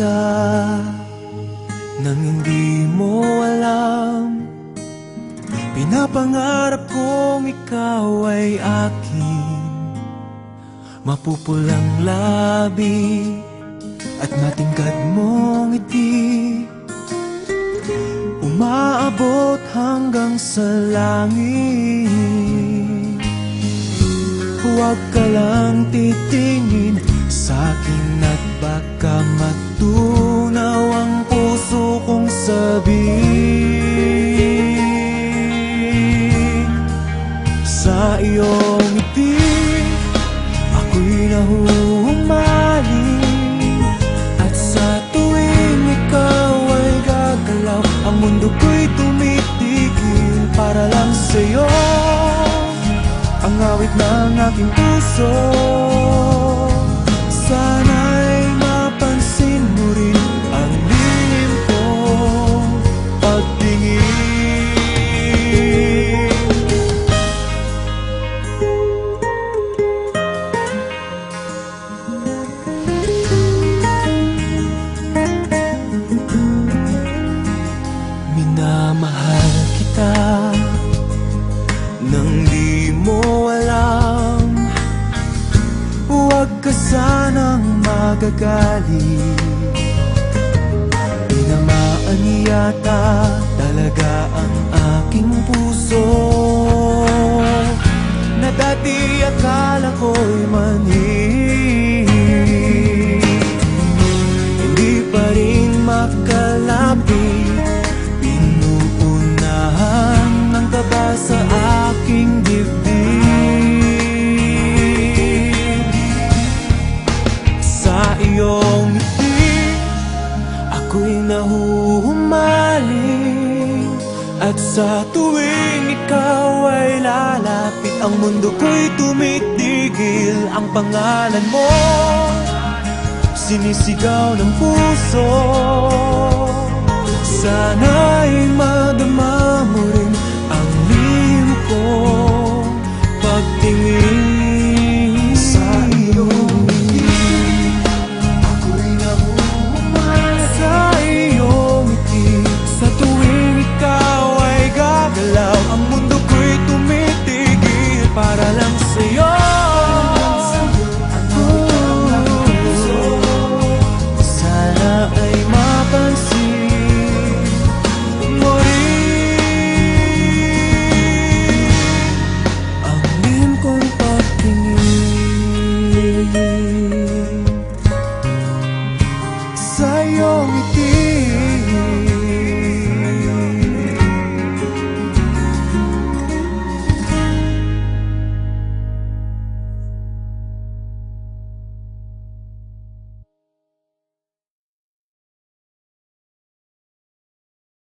kita nang hindi mo alam. Pinapangarap kong ikaw ay akin, mapupulang labi at matingkad mong ngiti, umaabot hanggang sa langit. Huwag ka lang titingin sa'kin at baka matunaw ang puso kong sabihin. Sa iyong ngiti ako'y nahuhumaling, at sa tuwing ikaw ay gagalaw, ang mundo ko'y tumitigil para lang sa'yo. Ang awit ng aking puso, sana'y mapansin mo rin ang lihim kong pagtingin. Minamahal kita nang di mo alam. Huwag ka sanang magagalit, tinamaan yata talaga ang aking puso, na dati akala ko'y mani. Hindi pa rin makalapit, pinuunahan ng kaba sa aking dibdib. Sa iyong ngiti ako'y nahuhumaling, at sa tuwing ikaw ay lalapit, ang mundo ko'y tumitigil. Ang pangalan mo sinisigaw ng puso, sana'y